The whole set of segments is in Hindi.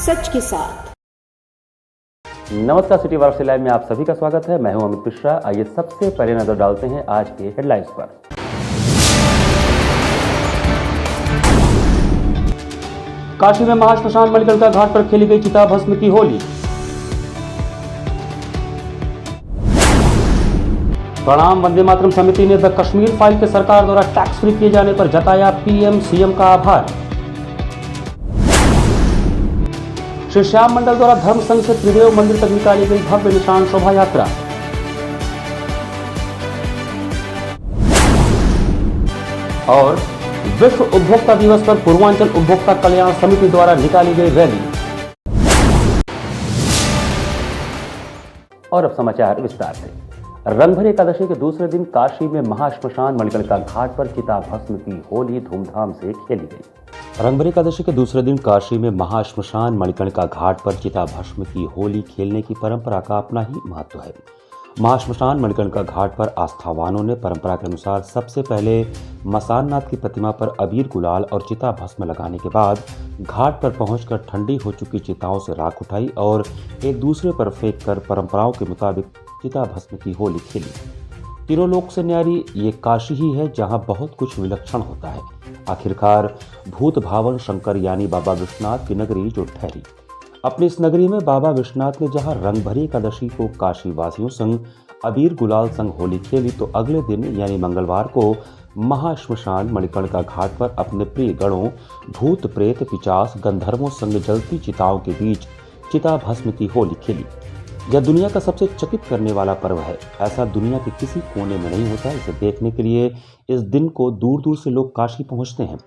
सच के साथ। नमस्कार, सिटी वार्ता लाइव में आप सभी का स्वागत है। मैं हूं अमित मिश्रा। आइए सबसे पहले नजर डालते हैं आज के हेडलाइंस पर। काशी में महाश्मशान मणिकर्णिका घाट पर खेली गई चिता भस्म की होली। प्रणाम वंदे मातरम समिति ने द कश्मीर फाइल के सरकार द्वारा टैक्स फ्री किए जाने पर जताया पीएम सीएम का आभार। श्री श्याम मंडल द्वारा धर्म संघ से त्रिदेव मंदिर तक निकाली गई भव्य निशान शोभा यात्रा। और विश्व उपभोक्ता दिवस पर पूर्वांचल उपभोक्ता कल्याण समिति द्वारा निकाली गई रैली। और अब समाचार विस्तार से। रंगभरी एकादशी के दूसरे दिन काशी में महाश्मशान मणिकर्णिका घाट पर चिता भस्म की होली धूमधाम से खेली गई। रंगभरी एकादशी के दूसरे दिन काशी में महाश्मशान मणिकर्णिका घाट पर चिता भस्म की होली खेलने की परंपरा का अपना ही महत्व है। महाश्मशान मणिकर्णिका घाट पर आस्थावानों ने परंपरा के अनुसार सबसे पहले मसाननाथ की प्रतिमा पर अबीर गुलाल और चिता भस्म लगाने के बाद घाट पर पहुंचकर ठंडी हो चुकी चिताओं से राख उठाई और एक दूसरे पर फेंक कर परंपराओं के मुताबिक चिता भस्म की होली खेली। तीनों लोक से न्यारी ये काशी ही है जहां बहुत कुछ विलक्षण होता है। आखिरकार भूत भावन शंकर यानी बाबा विश्वनाथ की नगरी जो ठहरी। अपनी इस नगरी में बाबा विश्वनाथ ने जहां रंगभरी एकादशी को काशी वासियों संग अबीर गुलाल संग होली खेली, तो अगले दिन यानी मंगलवार को महाश्मशान मणिकर्णिका घाट पर अपने प्रिय गणों भूत प्रेत पिचास गंधर्वों संग जलती चिताओं के बीच चिता भस्म की होली खेली। यह दुनिया का सबसे चकित करने वाला पर्व है। ऐसा दुनिया के किसी कोने में नहीं होता। इसे देखने के लिए इस दिन को दूर दूर से लोग काशी पहुंचते हैं।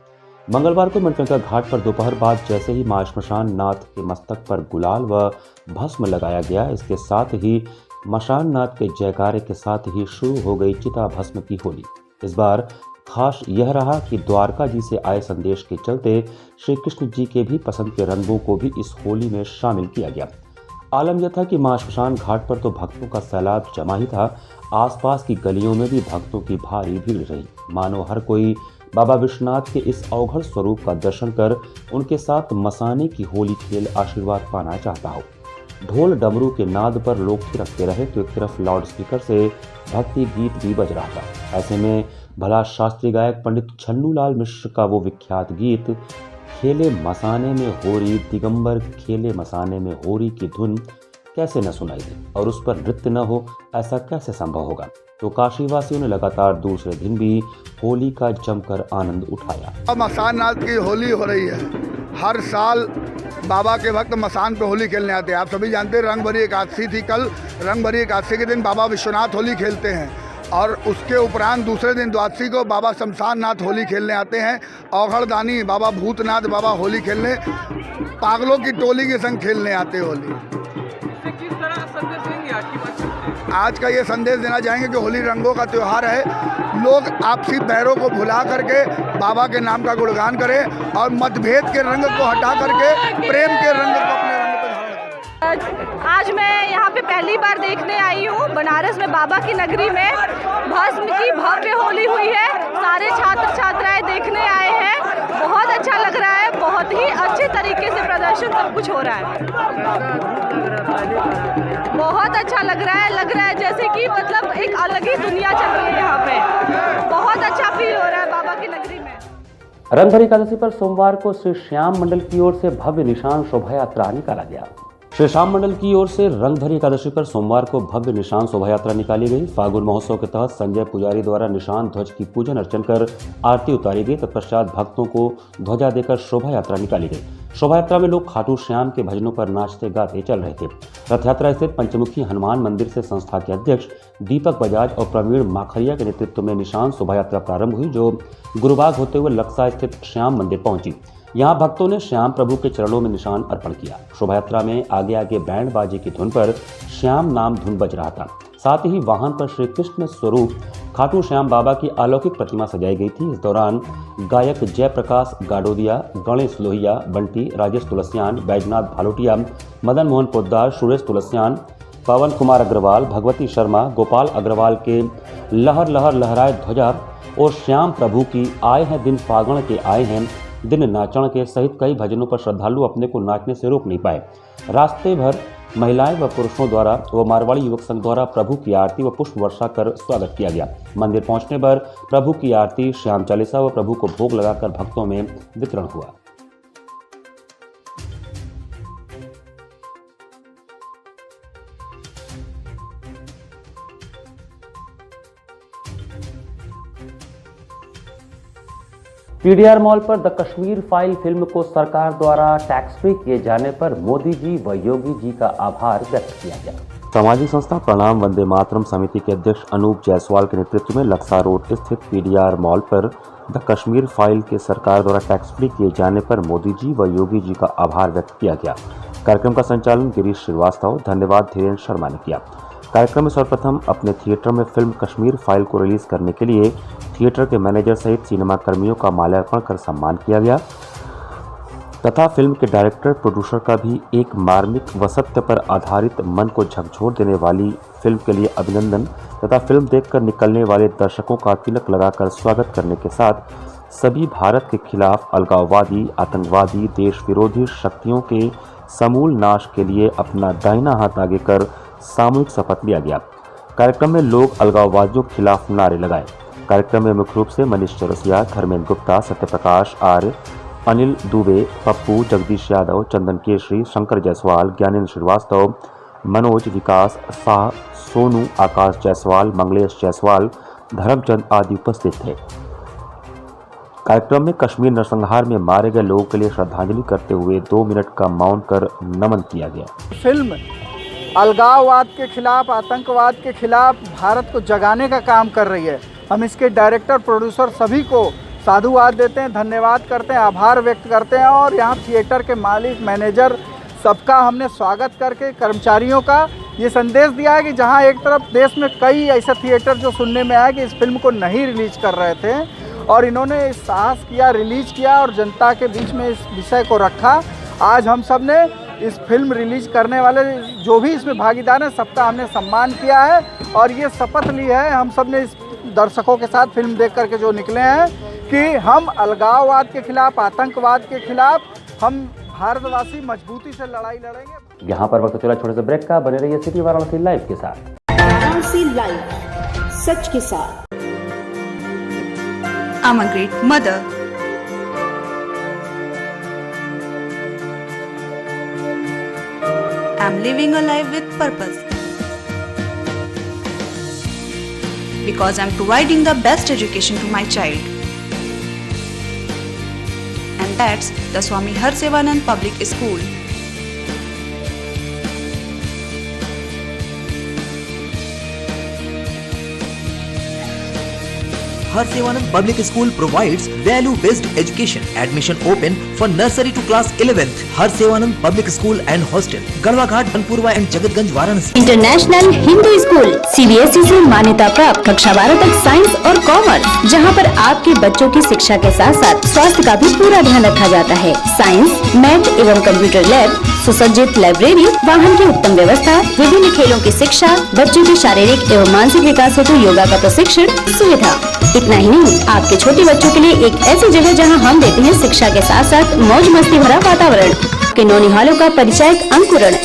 मंगलवार को मणिकर्णिका घाट पर दोपहर बाद जैसे ही महाश्मशान नाथ के मस्तक पर गुलाल व भस्म लगाया गया, इसके साथ ही मशान नाथ के जयकारे के साथ ही शुरू हो गई चिता भस्म की होली। इस बार खास यह रहा कि द्वारका जी से आए संदेश के चलते श्री कृष्ण जी के भी पसंद के रंगों को भी इस होली में शामिल किया गया। आलम यह था कि महाश्मशान घाट पर तो भक्तों का सैलाब जमा ही था, आसपास की गलियों में भी भक्तों की भारी भीड़ रही। मानो हर कोई बाबा विश्वनाथ के इस अवघड़ स्वरूप का दर्शन कर उनके साथ मसाने की होली खेल आशीर्वाद पाना चाहता हो। ढोल डमरू के नाद पर लोग थिरकते रहे तो एक तरफ लाउड स्पीकर से भक्ति गीत भी बज रहा था। ऐसे में भला शास्त्रीय गायक पंडित छन्नूलाल मिश्र का वो विख्यात गीत खेले मसाने में होरी दिगंबर खेले मसाने में होरी की धुन कैसे न सुनाई दे और उस पर नृत्य न हो, ऐसा कैसे संभव होगा। तो काशीवासियों ने लगातार दूसरे दिन भी होली का जमकर आनंद उठाया। मसान नाथ की होली हो रही है। हर साल बाबा के भक्त मसान पे होली खेलने आते हैं। आप सभी जानते हैं रंगभरी एकादशी थी कल। रंगभरी एकादशी के दिन बाबा विश्वनाथ होली खेलते हैं और उसके उपरांत दूसरे दिन द्वादशी को बाबा शमशान नाथ होली खेलने आते हैं। औघड़दानी बाबा भूतनाथ बाबा होली खेलने पागलों की टोली के संग खेलने आते होली। किस तरह संदेश देंगे आज की बात? आज का ये संदेश देना चाहेंगे कि होली रंगों का त्यौहार है। लोग आपसी बैरों को भुला करके बाबा के नाम का गुणगान करें और मतभेद के रंग को हटा करके प्रेम के रंग को अपने रंग पर धारण करें। आज मैं यहाँ पे पहली बार देखने आई हूँ बनारस में बाबा की नगरी में भस्म की भव्य होली हुई है। सारे छात्र छात्राएं देखने आए हैं। बहुत अच्छा लग रहा है। बहुत ही अच्छे तरीके से प्रदर्शन सब कुछ हो रहा है। बहुत अच्छा लग रहा है। लग रहा है जैसे कि मतलब एक अलग ही दुनिया चल रही है यहाँ पे। बहुत अच्छा फील हो रहा है बाबा की नगरी में। रंगभरी एकादशी पर सोमवार को श्री श्याम मंडल की ओर से भव्य निशान शोभा यात्रा निकाला गया। श्री श्याम मंडल की ओर से रंगभरी एकादशी पर सोमवार को भव्य निशान शोभा यात्रा निकाली गई। फागुन महोत्सव के तहत संजय पुजारी द्वारा निशान ध्वज की पूजन अर्चन कर आरती उतारी गई। तत्पश्चात भक्तों को ध्वजा देकर शोभा यात्रा निकाली गई। शोभा यात्रा में लोग खाटू श्याम के भजनों पर नाचते गाते चल रहे थे। रथ यात्रा स्थित पंचमुखी हनुमान मंदिर से संस्था के अध्यक्ष दीपक बजाज और प्रवीण माखरिया के नेतृत्व में निशान शोभा यात्रा प्रारंभ हुई, जो गुरुबाग होते हुए लक्सा स्थित श्याम मंदिर पहुंची। यहाँ भक्तों ने श्याम प्रभु के चरणों में निशान अर्पण किया। शोभा यात्रा में आगे आगे बैंड बाजे की धुन पर श्याम नाम धुन बज रहा था। साथ ही वाहन पर श्री कृष्ण स्वरूप खाटू श्याम बाबा की अलौकिक प्रतिमा सजाई गई थी। इस दौरान गायक जयप्रकाश गाडोदिया, गणेश लोहिया, बंटी, राजेश तुलसियान, बैजनाथ भालोटिया, मदन मोहन पोद्दार, सुरेश तुलसियान, पवन कुमार अग्रवाल, भगवती शर्मा, गोपाल अग्रवाल के लहर लहर लहराए ध्वजा और श्याम प्रभु की आए हैं दिन फागण के आए हैं दिन नाचण के सहित कई भजनों पर श्रद्धालु अपने को नाचने से रोक नहीं पाए। रास्ते भर महिलाएं व पुरुषों द्वारा व मारवाड़ी युवक संघ द्वारा प्रभु की आरती व पुष्प वर्षा कर स्वागत किया गया। मंदिर पहुंचने पर प्रभु की आरती, श्याम चालीसा व प्रभु को भोग लगाकर भक्तों में वितरण हुआ। पीडीआर मॉल पर द कश्मीर फाइल फिल्म को सरकार द्वारा टैक्स फ्री किए जाने पर मोदी जी व योगी जी का आभार व्यक्त किया गया। सामाजिक संस्था प्रणाम वंदे मातरम समिति के अध्यक्ष अनूप जायसवाल के नेतृत्व में लक्सा रोड स्थित पीडीआर मॉल पर द कश्मीर फाइल के सरकार द्वारा टैक्स फ्री किए जाने पर मोदी जी व योगी जी का आभार व्यक्त किया गया। कार्यक्रम का संचालन गिरीश श्रीवास्तव, धन्यवाद धीरेन्द्र शर्मा ने किया। कार्यक्रम में सर्वप्रथम अपने थिएटर में फिल्म कश्मीर फाइल को रिलीज करने के लिए थिएटर के मैनेजर सहित सिनेमा कर्मियों का माल्यार्पण कर सम्मान किया गया तथा फिल्म के डायरेक्टर प्रोड्यूसर का भी एक मार्मिक व सत्य पर आधारित मन को झकझोर देने वाली फिल्म के लिए अभिनंदन तथा फिल्म देखकर निकलने वाले दर्शकों का तिलक लगाकर स्वागत करने के साथ सभी भारत के खिलाफ अलगाववादी, आतंकवादी, देश विरोधी शक्तियों के समूल नाश के लिए अपना दाहिना हाथ आगे कर सामूहिक शपथ लिया गया। कार्यक्रम में लोग अलगाववादियों के खिलाफ नारे लगाए। कार्यक्रम में मुख्य रूप से मनीष चौरसिया, धर्मेंद्र गुप्ता, सत्यप्रकाश आर्य, अनिल दुबे, पप्पू, जगदीश यादव, चंदन केशरी, शंकर जायसवाल, ज्ञानेन्द्र श्रीवास्तव, मनोज, विकास शाह, सोनू, आकाश जायसवाल, मंगलेश जायसवाल, धर्मचंद आदि उपस्थित थे। कार्यक्रम में कश्मीर नरसंहार में मारे गए लोगों के लिए श्रद्धांजलि करते हुए 2 मिनट का मौन कर नमन किया गया। फिल्म अलगाववाद के खिलाफ, आतंकवाद के खिलाफ भारत को जगाने का काम कर रही है। हम इसके डायरेक्टर, प्रोड्यूसर सभी को साधुवाद देते हैं, धन्यवाद करते हैं, आभार व्यक्त करते हैं और यहाँ थिएटर के मालिक, मैनेजर सबका हमने स्वागत करके कर्मचारियों का ये संदेश दिया है कि जहाँ एक तरफ देश में कई ऐसे थिएटर जो सुनने में आया कि इस फिल्म को नहीं रिलीज कर रहे थे और इन्होंने साहस किया, रिलीज किया और जनता के बीच में इस विषय को रखा। आज हम सब ने इस फिल्म रिलीज करने वाले जो भी इसमें भागीदार हैं सबका हमने सम्मान किया है और ये शपथ ली है हम सब ने इस दर्शकों के साथ फिल्म देख करके जो निकले हैं कि हम अलगाववाद के खिलाफ, आतंकवाद के खिलाफ हम भारतवासी मजबूती से लड़ाई लड़ेंगे। यहाँ पर वक्त चला छोटे से ब्रेक का, बने रहिए सिटी वाराणसी लाइव के साथ। वाराणसी लाइव, सच के साथ। I'm a great mother. I'm living a life with purpose. Because I'm providing the best education to my child. And that's the Swami Harsevanand Public School. Harsevanand Public School provides value-based education. Admission open for nursery to class 11th. Harsevanand Public School and Hostel, Garwa Ghat, Banpurwa and Jagatganj, Varanasi. International Hindu school CBSE से मान्यता प्राप्त कक्षा 12 तक साइंस और कॉमर्स, जहां पर आपके बच्चों की शिक्षा के साथ साथ स्वास्थ्य का भी पूरा ध्यान रखा जाता है। साइंस, मैथ एवं कंप्यूटर लैब, सुसज्जित लाइब्रेरी, वाहन की उत्तम व्यवस्था, विभिन्न खेलों की शिक्षा, बच्चों के शारीरिक एवं मानसिक विकास हेतु योगा का प्रशिक्षण सुविधा। इतना ही नहीं, आपके छोटे बच्चों के लिए एक ऐसी जगह जहां हम देते हैं शिक्षा के साथ साथ मौज मस्ती भरा वातावरण। के नौनिहालों का परिचय अंकुरण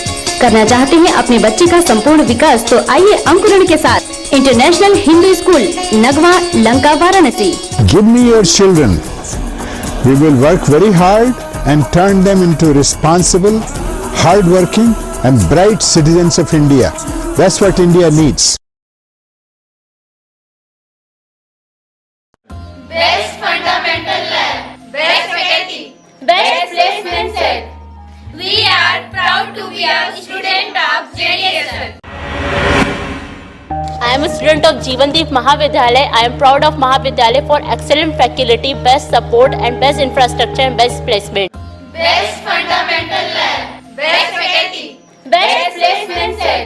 करना चाहते हैं अपने बच्चे का संपूर्ण विकास, तो आइए अंकुरण के साथ international Hindu school, Nagwa, Lanka, Varanasi. Give me your children. We will work very hard and turn them into responsible, hard-working and bright citizens of India. That's what India needs. Best fundamental lab, best faculty, best placement set. We are proud to be a student of JDSN. I am a student of Jeevandeep Mahavidyalaya. I am proud of Mahavidyalaya for excellent faculty, best support and best infrastructure and best placement. Best fundamental lab, best faculty, best placement set.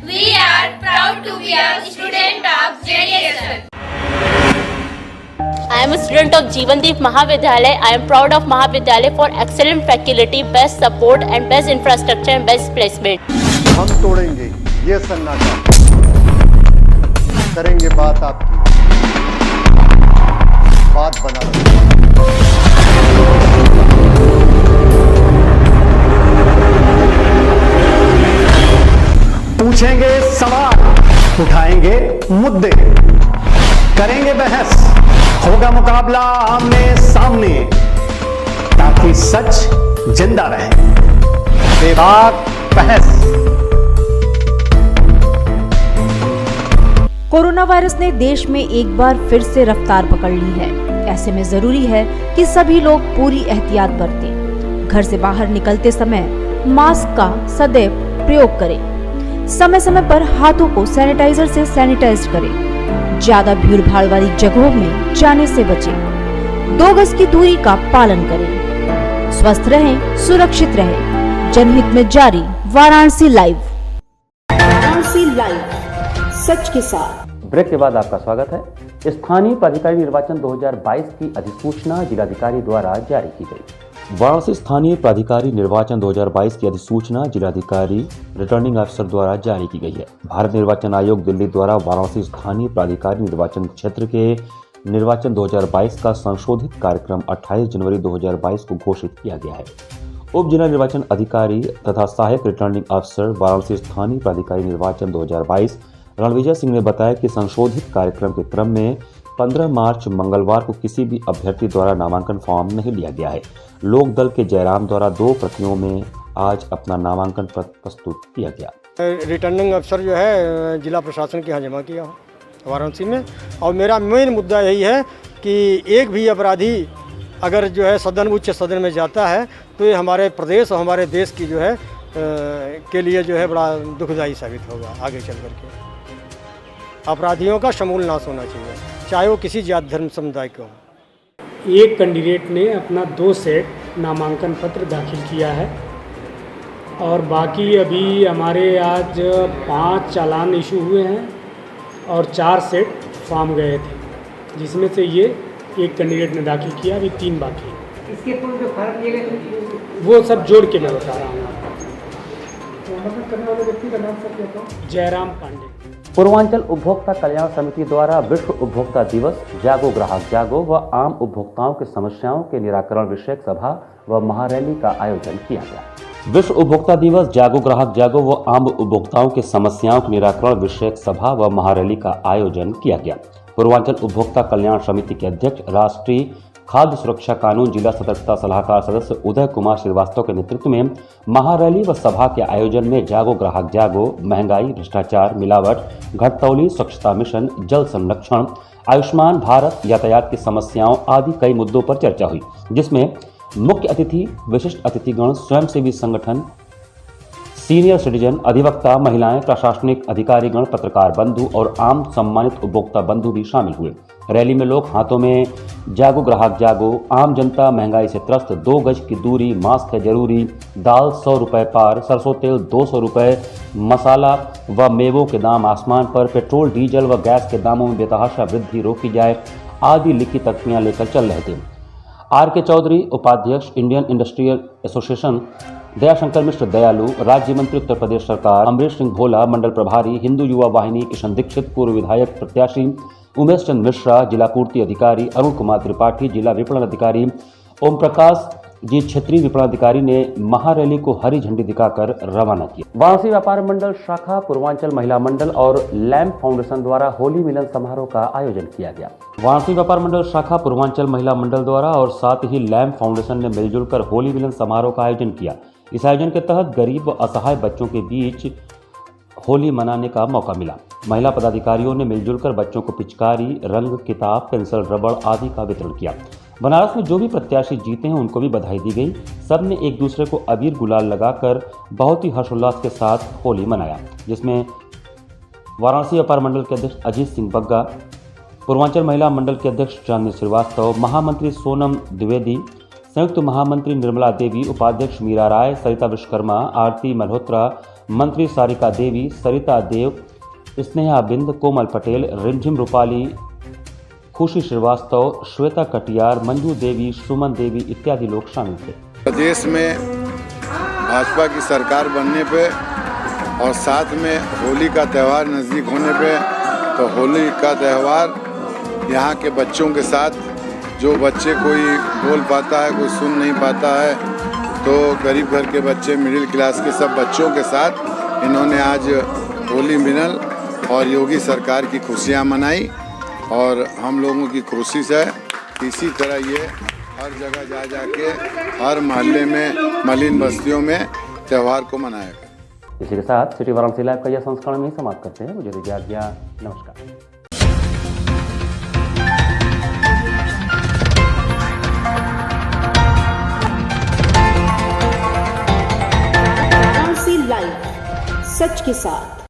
We are proud to be a student of JDSN. I am a student of Jeevandeep Mahavidyalaya. I am proud of Mahavidyalaya for excellent faculty, best support and best infrastructure and best placement. हम तोड़ेंगे ये सन्नाटा, करेंगे बात आपकी, बात बना पूछेंगे सवाल, उठाएंगे मुद्दे, करेंगे बहस, होगा मुकाबला आमने सामने, ताकि सच जिंदा रहे। बेबाक बहस। कोरोना वायरस ने देश में एक बार फिर से रफ्तार पकड़ ली है। ऐसे में जरूरी है कि सभी लोग पूरी एहतियात बरतें। घर से बाहर निकलते समय मास्क का सदैव प्रयोग करें। समय समय पर हाथों को सैनिटाइजर से सैनिटाइज करें। ज्यादा भीड़ भाड़ वाली जगहों में जाने से बचें। 2 गज की दूरी का पालन करें। स्वस्थ रहें, सुरक्षित रहें। जनहित में जारी वाराणसी लाइव। वाराणसी लाइव, सच के साथ। ब्रेक के बाद आपका स्वागत है। स्थानीय प्राधिकारी निर्वाचन 2022 की अधिसूचना जिलाधिकारी द्वारा जारी की गई। वाराणसी स्थानीय प्राधिकारी निर्वाचन 2022 की अधिसूचना जिलाधिकारी रिटर्निंग अफसर द्वारा जारी की गई है। भारत निर्वाचन आयोग दिल्ली द्वारा वाराणसी स्थानीय प्राधिकारी निर्वाचन क्षेत्र के निर्वाचन 2022 का संशोधित कार्यक्रम 28 जनवरी 2022 को घोषित किया गया है। उप जिला निर्वाचन अधिकारी तथा सहायक रिटर्निंग अफसर वाराणसी स्थानीय प्राधिकारी निर्वाचन 2022 रणविजय सिंह ने बताया कि संशोधित कार्यक्रम के क्रम में 15 मार्च मंगलवार को किसी भी अभ्यर्थी द्वारा नामांकन फॉर्म नहीं लिया गया है। लोक दल के जयराम द्वारा 2 प्रतियों में आज अपना नामांकन पत्र प्रस्तुत किया गया। रिटर्निंग अफसर जो है जिला प्रशासन के यहाँ जमा किया वाराणसी में, और मेरा मेन मुद्दा यही है कि एक भी अपराधी अगर जो है सदन उच्च सदन में जाता है तो ये हमारे प्रदेश और हमारे देश की जो है के लिए जो है बड़ा दुखदायी साबित होगा आगे चल करके। अपराधियों का समूल नाश होना चाहिए, चाहे वो किसी जात धर्म समुदाय के हो। एक कैंडिडेट ने अपना 2 सेट नामांकन पत्र दाखिल किया है और बाकी अभी हमारे आज 5 चालान इशू हुए हैं और 4 सेट फॉर्म गए थे, जिसमें से ये एक कैंडिडेट ने दाखिल किया, अभी 3 बाकी है। इसके पूर्व जो फर्क किए गए वो सब जोड़ के मैं बता रहा हूँ। करने वाले व्यक्ति का नाम सर क्या था? जयराम पांडे। पूर्वांचल उपभोक्ता कल्याण समिति द्वारा विश्व उपभोक्ता दिवस जागो ग्राहक जागो व आम उपभोक्ताओं की समस्याओं के निराकरण विषयक सभा व महारैली का आयोजन किया गया। विश्व उपभोक्ता दिवस जागो ग्राहक जागो व आम उपभोक्ताओं की समस्याओं के निराकरण विषयक सभा व महारैली का आयोजन किया गया। पूर्वांचल उपभोक्ता कल्याण समिति के अध्यक्ष राष्ट्रीय खाद्य सुरक्षा कानून जिला सतर्कता सलाहकार सदस्य उदय कुमार श्रीवास्तव के नेतृत्व में महारैली व सभा के आयोजन में जागो ग्राहक जागो, महंगाई, भ्रष्टाचार, मिलावट, घटतौली, स्वच्छता मिशन, जल संरक्षण, आयुष्मान भारत, यातायात की समस्याओं आदि कई मुद्दों पर चर्चा हुई, जिसमें मुख्य अतिथि, विशिष्ट अतिथिगण, स्वयंसेवी संगठन, सीनियर सिटीजन, अधिवक्ता, महिलाएं, प्रशासनिक अधिकारीगण, पत्रकार बंधु और आम सम्मानित उपभोक्ता बंधु भी शामिल हुए। रैली में लोग हाथों में जागो ग्राहक जागो, आम जनता महंगाई से त्रस्त, 2 गज की दूरी, मास्क है जरूरी, दाल 100 रुपये पार, सरसों तेल 200 रुपये, मसाला व मेवों के दाम आसमान पर, पेट्रोल डीजल व गैस के दामों में बेतहाशा वृद्धि रोकी जाए आदि लिखी तख्तियां लेकर चल रहे थे। R.K. चौधरी, उपाध्यक्ष इंडियन इंडस्ट्रियल एसोसिएशन, दयाशंकर मिश्र दयालु, राज्य मंत्री उत्तर प्रदेश सरकार, अमरीश सिंह भोला, मंडल प्रभारी हिंदू युवा वाहिनी किशन दीक्षित, पूर्व विधायक प्रत्याशी उमेश चंद मिश्रा, जिला पूर्ति अधिकारी अरुण कुमार त्रिपाठी, जिला विपणन अधिकारी ओम प्रकाश जी, क्षेत्रीय विपणन अधिकारी ने महारैली को हरी झंडी दिखाकर रवाना किया। वाराणसी व्यापार मंडल शाखा, पूर्वांचल महिला मंडल और लैम्प फाउंडेशन द्वारा होली मिलन समारोह का आयोजन किया गया। वाराणसी व्यापार मंडल शाखा, पूर्वांचल महिला मंडल द्वारा और साथ ही लैम्प फाउंडेशन ने मिलजुल कर होली मिलन समारोह का आयोजन किया। इस आयोजन के तहत गरीब व असहाय बच्चों के बीच होली मनाने का मौका मिला। महिला पदाधिकारियों ने मिलजुल कर बच्चों को पिचकारी, रंग, किताब, पेंसिल, रबड़ आदि का वितरण किया। बनारस में जो भी प्रत्याशी जीते हैं उनको भी बधाई दी गई। सब ने एक दूसरे को अबीर गुलाल लगाकर बहुत ही हर्षोल्लास के साथ होली मनाया, जिसमें वाराणसी व्यापार मंडल के अध्यक्ष अजीत सिंह बग्गा, पूर्वांचल महिला मंडल के अध्यक्ष चांदनी श्रीवास्तव, महामंत्री सोनम द्विवेदी, संयुक्त महामंत्री निर्मला देवी, उपाध्यक्ष मीरा राय, सरिता विश्वकर्मा, आरती मल्होत्रा, मंत्री सारिका देवी, सरिता देव, स्नेहा बिंद, कोमल पटेल, रिमझिम रूपाली, खुशी श्रीवास्तव, श्वेता कटियार, मंजू देवी, सुमन देवी इत्यादि लोग शामिल थे। प्रदेश में भाजपा की सरकार बनने पे और साथ में होली का त्यौहार नज़दीक होने पे, तो होली का त्यौहार यहाँ के बच्चों के साथ, जो बच्चे कोई बोल पाता है, कोई सुन नहीं पाता है, तो गरीब घर के बच्चे, मिडिल क्लास के सब बच्चों के साथ इन्होंने आज होली मिलल और योगी सरकार की खुशियाँ मनाई। और हम लोगों की कोशिश है कि इसी तरह ये हर जगह जा के हर मोहल्ले में मलिन बस्तियों में त्यौहार को मनाया गया। इसी के साथ सिटी वाराणसी लाइव का यह संस्करण में समाप्त करते हैं। मुझे दीजिए आज्ञा। नमस्कार। वाराणसी लाइव, सच के साथ।